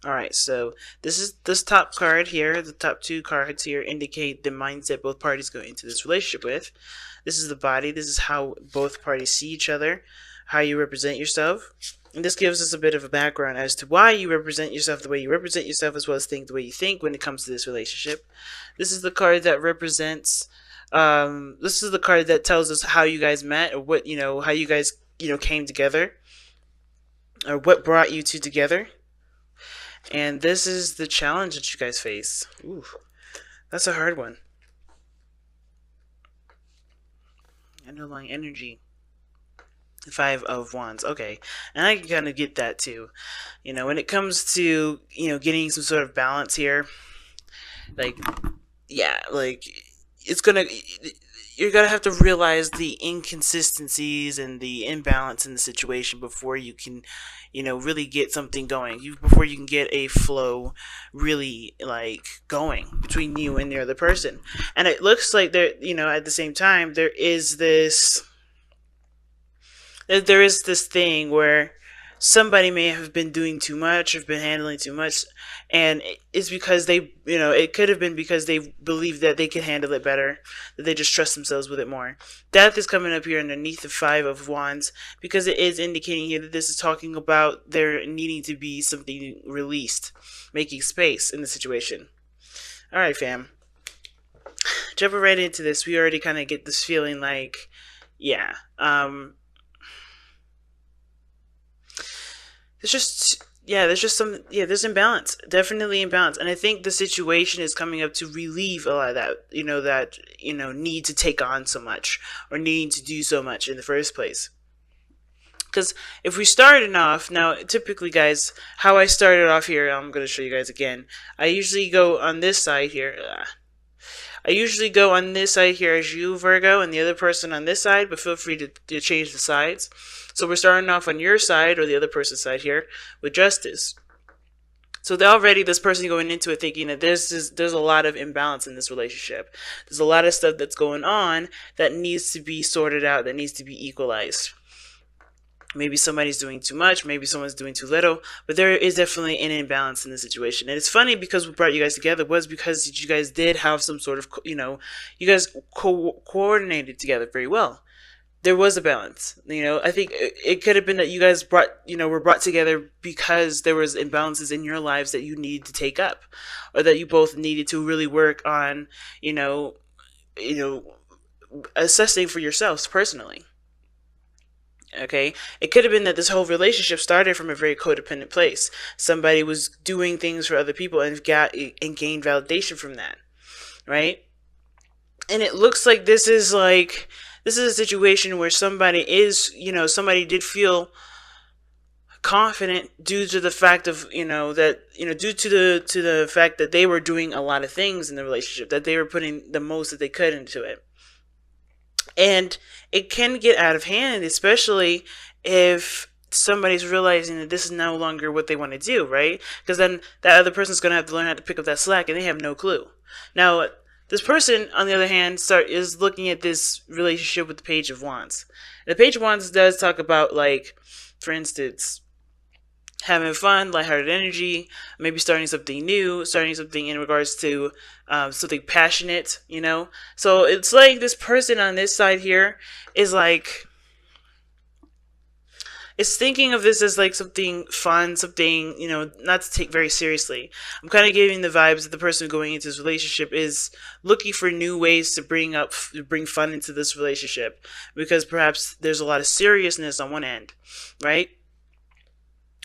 All right, so this top card here, the top two cards here indicate the mindset both parties go into this relationship with. This is the body. This is how both parties see each other, how you represent yourself. And this gives us a bit of a background as to why you represent yourself the way you represent yourself, as well as think the way you think when it comes to this relationship. This is the card that represents. This is the card that tells us how you guys met, or what how you guys came together, or what brought you two together. And this is the challenge that you guys face. Ooh, that's a hard one. Underlying energy. Five of Wands. Okay. And I can kind of get that too. When it comes to, getting some sort of balance here, like, yeah, like, it's gonna, you're gonna have to realize the inconsistencies and the imbalance in the situation before you can, really get something going. Before you can get a flow really like going between you and the other person. And it looks like there, at the same time, there is this thing where somebody may have been doing too much or been handling too much, and it's because it could have been because they believe that they can handle it better, that they just trust themselves with it more. Death is coming up here underneath the Five of Wands because it is indicating here that this is talking about there needing to be something released, making space in the situation. All right, fam, jumping right into this, we already kind of get this feeling like, yeah, there's imbalance, definitely imbalance, and I think the situation is coming up to relieve a lot of that, need to take on so much or needing to do so much in the first place. Because if we started off now, typically, guys, how I started off here, I'm going to show you guys again. I usually go on this side here. I usually go on this side here as you, Virgo, and the other person on this side, but feel free to change the sides. So we're starting off on your side, or the other person's side here, with justice. So already this person going into it thinking that there's a lot of imbalance in this relationship. There's a lot of stuff that's going on that needs to be sorted out, that needs to be equalized. Maybe somebody's doing too much, maybe someone's doing too little, but there is definitely an imbalance in the situation. And it's funny because what brought you guys together was because you guys did have some sort of, you guys coordinated together very well. There was a balance. I think it could have been that you guys were brought together because there was imbalances in your lives that you needed to take up, or that you both needed to really work on, assessing for yourselves personally. Okay, it could have been that this whole relationship started from a very codependent place. Somebody was doing things for other people and gained validation from that, right? And it looks like this is a situation where somebody did feel confident due to the fact of due to the fact that they were doing a lot of things in the relationship, that they were putting the most that they could into it. And it can get out of hand, especially if somebody's realizing that this is no longer what they want to do, right? Because then that other person's going to have to learn how to pick up that slack, and they have no clue. Now, this person, on the other hand, is looking at this relationship with the Page of Wands. And the Page of Wands does talk about, like, for instance, having fun, lighthearted energy, maybe starting something new, starting something in regards to something passionate, So it's like this person on this side here is like, is thinking of this as like something fun, something, not to take very seriously. I'm kind of getting the vibes that the person going into this relationship is looking for new ways to bring fun into this relationship, because perhaps there's a lot of seriousness on one end, right?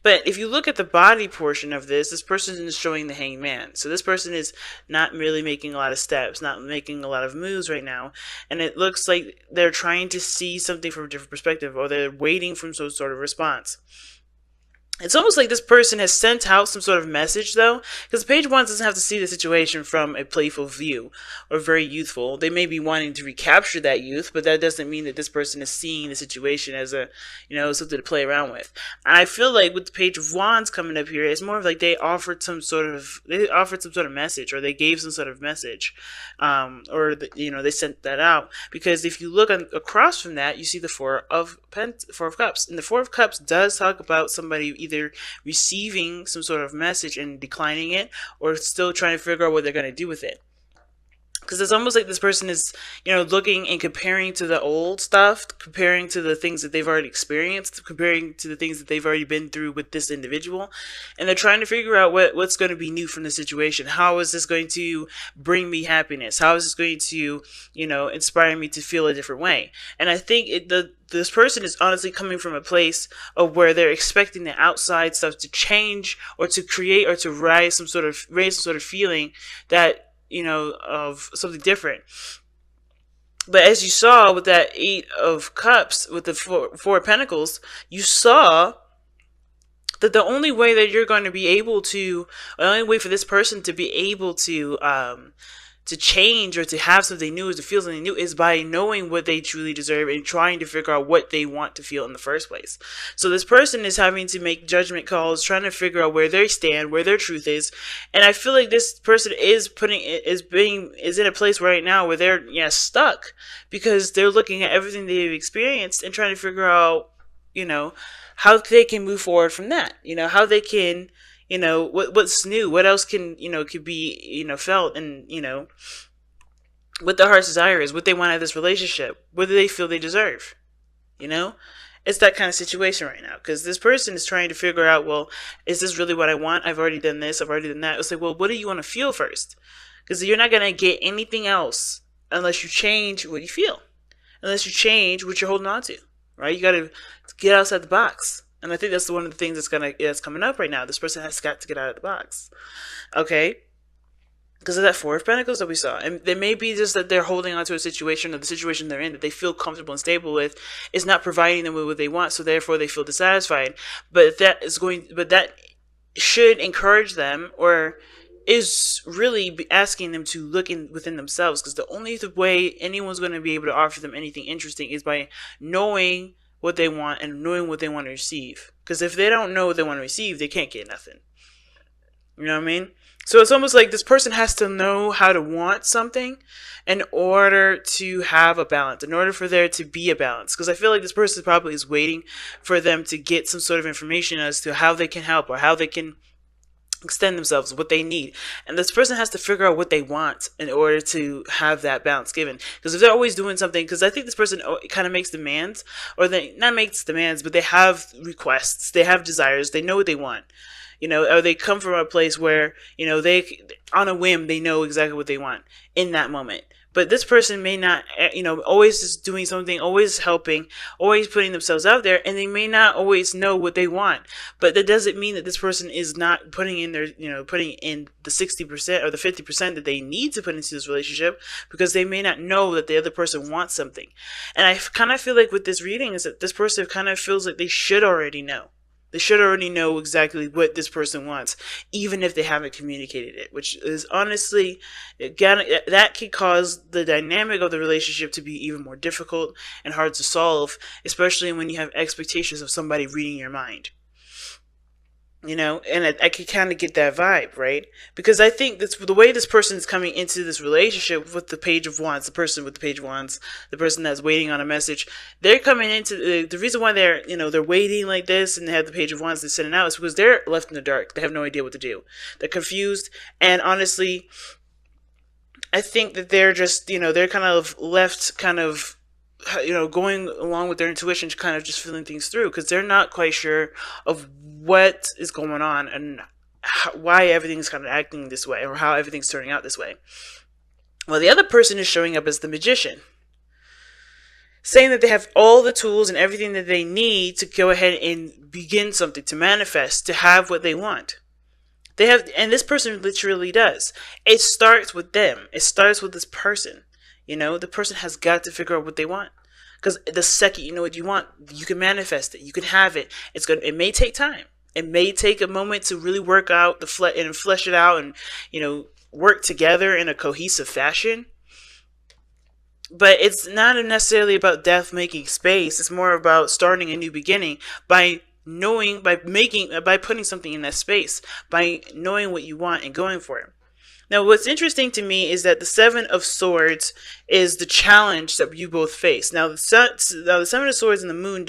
But if you look at the body portion of this person is showing the Hanged Man. So this person is not really making a lot of steps, not making a lot of moves right now. And it looks like they're trying to see something from a different perspective, or they're waiting for some sort of response. It's almost like this person has sent out some sort of message, though, because the Page of Wands doesn't have to see the situation from a playful view or very youthful. They may be wanting to recapture that youth, but that doesn't mean that this person is seeing the situation as something to play around with. And I feel like with the Page of Wands coming up here, it's more of like they offered some sort of message, or they gave some sort of message, they sent that out. Because if you look across from that, you see the Four of Cups, and the Four of Cups does talk about somebody either either receiving some sort of message and declining it, or still trying to figure out what they're going to do with it. Because it's almost like this person is, looking and comparing to the old stuff, comparing to the things that they've already experienced, comparing to the things that they've already been through with this individual, and they're trying to figure out what's going to be new from the situation. How is this going to bring me happiness? How is this going to, inspire me to feel a different way? And I think this person is honestly coming from a place of where they're expecting the outside stuff to change, or to create, or to raise some sort of feeling that, of something different. But as you saw with that Eight of Cups, with the Four of Pentacles, you saw that the only way that you're going to be able to, the only way for this person to be able to change, or to have something new, or to feel something new, is by knowing what they truly deserve and trying to figure out what they want to feel in the first place. So this person is having to make judgment calls, trying to figure out where they stand, where their truth is. And I feel like this person is in a place right now where they're stuck, because they're looking at everything they've experienced and trying to figure out, how they can move forward from that. How they can, what's new, what else can, could be, felt, and, what their heart's desire is, what they want out of this relationship, what do they feel they deserve, It's that kind of situation right now, because this person is trying to figure out, well, is this really what I want? I've already done this, I've already done that. It's like, well, what do you want to feel first? Because you're not going to get anything else unless you change what you feel, unless you change what you're holding on to, right? You got to get outside the box. And I think that's one of the things that's coming up right now. This person has got to get out of the box. Okay? Because of that Four of Pentacles that we saw. And it may be just that they're holding on to a situation, or the situation they're in, that they feel comfortable and stable with, is not providing them with what they want, so therefore they feel dissatisfied. But that should encourage them, or is really asking them to look within themselves. Because the only way anyone's going to be able to offer them anything interesting is by knowing what they want and knowing what they want to receive. Because if they don't know what they want to receive, they can't get nothing. You know what I mean? So it's almost like this person has to know how to want something in order to have a balance, in order for there to be a balance. Because I feel like this person probably is waiting for them to get some sort of information as to how they can help, or how they can extend themselves, what they need. And this person has to figure out what they want in order to have that balance given. Because if they're always doing something, because I think this person kind of makes demands, or they not makes demands, but they have requests, they have desires, they know what they want. Or they come from a place where, they, on a whim, they know exactly what they want in that moment. But this person may not, always just doing something, always helping, always putting themselves out there, and they may not always know what they want. But that doesn't mean that this person is not putting in putting in the 60% or the 50% that they need to put into this relationship, because they may not know that the other person wants something. And I kind of feel like with this reading is that this person kind of feels like they should already know. They should already know exactly what this person wants, even if they haven't communicated it, which is honestly, again, that can cause the dynamic of the relationship to be even more difficult and hard to solve, especially when you have expectations of somebody reading your mind. And I could kind of get that vibe, right? Because I think that's the way this person is coming into this relationship with the Page of Wands, the person with the Page of Wands, the person that's waiting on a message. They're coming into the reason why they're waiting like this and they have the Page of Wands they're sending out is because they're left in the dark. They have no idea what to do. They're confused, and honestly, I think that they're just they're kind of left going along with their intuition, kind of just feeling things through, because they're not quite sure of what is going on and why everything's kind of acting this way, or how everything's turning out this way. Well, the other person is showing up as the Magician, saying that they have all the tools and everything that they need to go ahead and begin something, to manifest, to have what they want. They have, and this person literally does. It starts with them. It starts with this person. The person has got to figure out what they want. Because the second you know what you want, you can manifest it. You can have it. It may take time. It may take a moment to really work out and flesh it out, and work together in a cohesive fashion. But it's not necessarily about death making space. It's more about starting a new beginning by putting something in that space, by knowing what you want and going for it. Now, what's interesting to me is that the Seven of Swords is the challenge that you both face. Now, the Seven of Swords and the Moon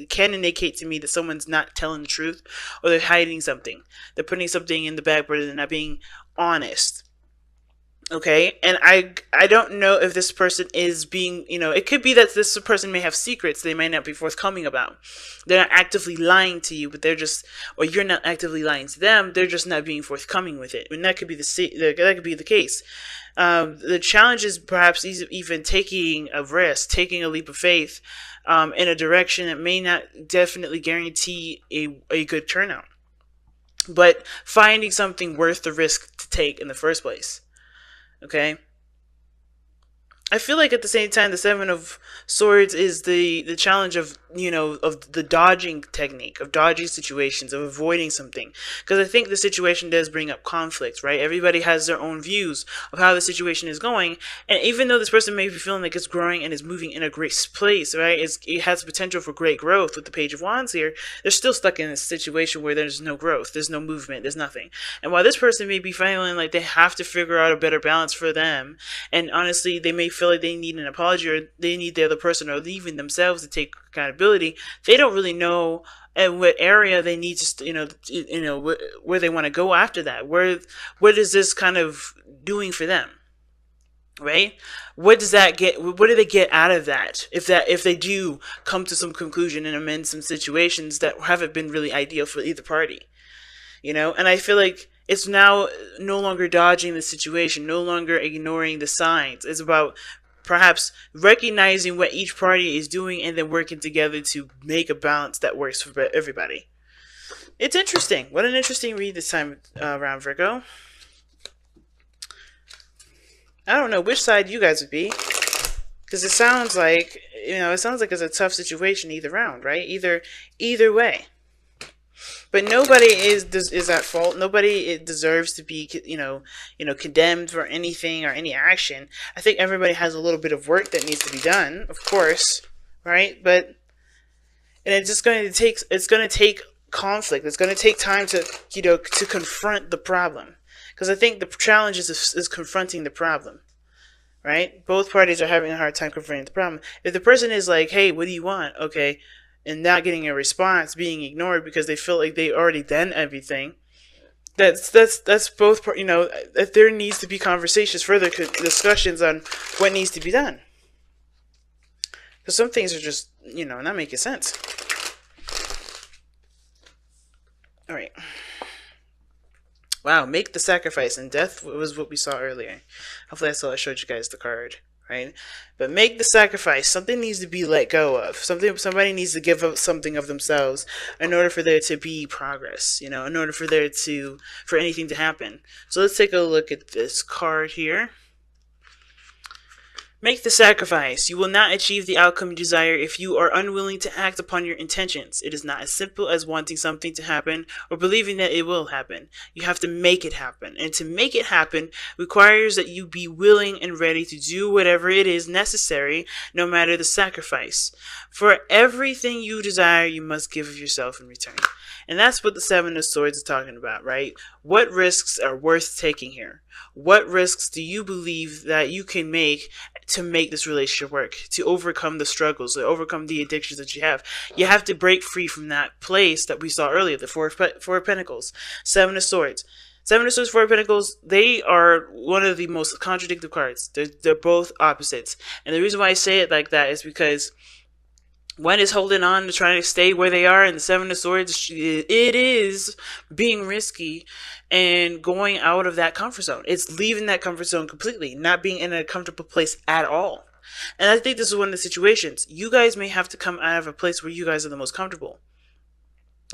can indicate to me that someone's not telling the truth, or they're hiding something. They're putting something in the back burner. They're not being honest. Okay, and I don't know if this person is being, it could be that this person may have secrets they may not be forthcoming about. They're not actively lying to you, but they're just, or you're not actively lying to them. They're just not being forthcoming with it, and that could be that could be the case. The challenge is perhaps even taking a risk, taking a leap of faith, in a direction that may not definitely guarantee a good turnout, but finding something worth the risk to take in the first place. Okay. I feel like at the same time, the Seven of Swords is the challenge of, of the dodging technique, of dodging situations, of avoiding something. Because I think the situation does bring up conflict, right? Everybody has their own views of how the situation is going. And even though this person may be feeling like it's growing and is moving in a great place, right? It has potential for great growth with the Page of Wands here. They're still stuck in a situation where there's no growth, there's no movement, there's nothing. And while this person may be feeling like they have to figure out a better balance for them, and honestly, they may feel like they need an apology, or they need the other person, or even themselves, to take accountability. They don't really know at what area they need to, where they want to go after that. What is this kind of doing for them, right? What does that get? What do they get out of that? If they do come to some conclusion and amend some situations that haven't been really ideal for either party, and I feel like it's now no longer dodging the situation, no longer ignoring the signs. It's about perhaps recognizing what each party is doing and then working together to make a balance that works for everybody. It's interesting. What an interesting read this time around, Virgo. I don't know which side you guys would be, because it sounds like it's a tough situation either round, right? Either way. But nobody is at fault. Nobody deserves to be, condemned for anything or any action. I think everybody has a little bit of work that needs to be done, of course, right? And it's going to take conflict. It's going to take time to, to confront the problem, because I think the challenge is confronting the problem. Right? Both parties are having a hard time confronting the problem. If the person is like, "Hey, what do you want?" Okay, and not getting a response, being ignored because they feel like they already done everything, that's both, that there needs to be conversations, further discussions on what needs to be done, because some things are just not making sense. All right. Wow, make the sacrifice, and death was what we saw earlier. Hopefully that's all I showed you guys the card. Right? But make the sacrifice. Something needs to be let go of. Somebody needs to give up something of themselves in order for there to be progress. In order for anything to happen. So let's take a look at this card here. Make the sacrifice. You will not achieve the outcome you desire if you are unwilling to act upon your intentions. It is not as simple as wanting something to happen or believing that it will happen. You have to make it happen. And to make it happen requires that you be willing and ready to do whatever it is necessary, no matter the sacrifice. For everything you desire, you must give of yourself in return. And that's what the Seven of Swords is talking about, right? What risks are worth taking here? What risks do you believe that you can make to make this relationship work, to overcome the struggles, to overcome the addictions that you have? You have to break free from that place that we saw earlier, the Four of Pentacles, Seven of Swords. Seven of Swords, Four of Pentacles, they are one of the most contradictory cards. They're both opposites. And the reason why I say it like that is because one is holding on to trying to stay where they are, and the Seven of Swords, it is being risky and going out of that comfort zone. It's leaving that comfort zone completely, not being in a comfortable place at all. And I think this is one of the situations. You guys may have to come out of a place where you guys are the most comfortable.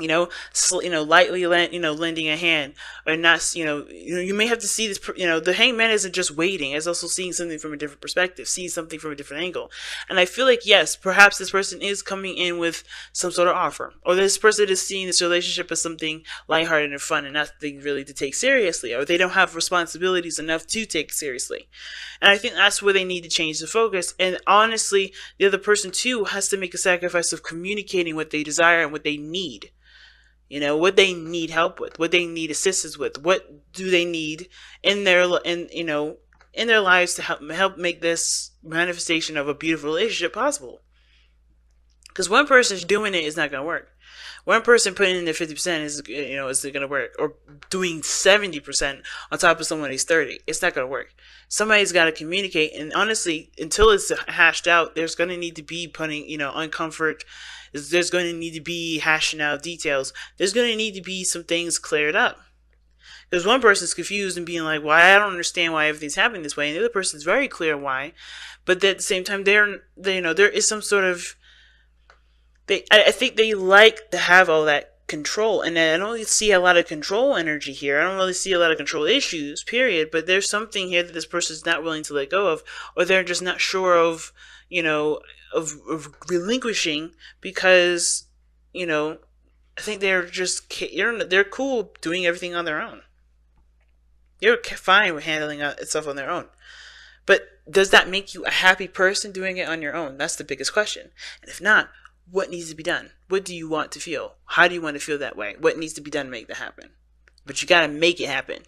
Lightly lending a hand, or not, you may have to see this, the hangman isn't just waiting, it's also seeing something from a different perspective, seeing something from a different angle. And I feel like, yes, perhaps this person is coming in with some sort of offer, or this person is seeing this relationship as something lighthearted and fun and nothing really to take seriously, or they don't have responsibilities enough to take seriously. And I think that's where they need to change the focus. And honestly, the other person too has to make a sacrifice of communicating what they desire and what they need. What they need help with, what they need assistance with, what do they need in their lives to help make this manifestation of a beautiful relationship possible. Because one person's doing it is not going to work. One person putting in their 50% is going to work, or doing 70% on top of somebody's 30. It's not going to work. Somebody's got to communicate, and honestly, until it's hashed out, there's going to need to be putting uncomfort. There's going to need to be hashing out details. There's going to need to be some things cleared up. Because one person's confused and being like, "Why? I don't understand why everything's happening this way," and the other person's very clear why, but at the same time, there is some sort of I think they like to have all that control, and I don't really see a lot of control energy here. I don't really see a lot of control issues, period. But there's something here that this person's not willing to let go of, or they're just not sure of, of relinquishing, because, I think they're cool doing everything on their own. They're fine with handling stuff on their own. But does that make you a happy person doing it on your own? That's the biggest question. And if not, what needs to be done? What do you want to feel? How do you want to feel that way? What needs to be done to make that happen? But you got to make it happen.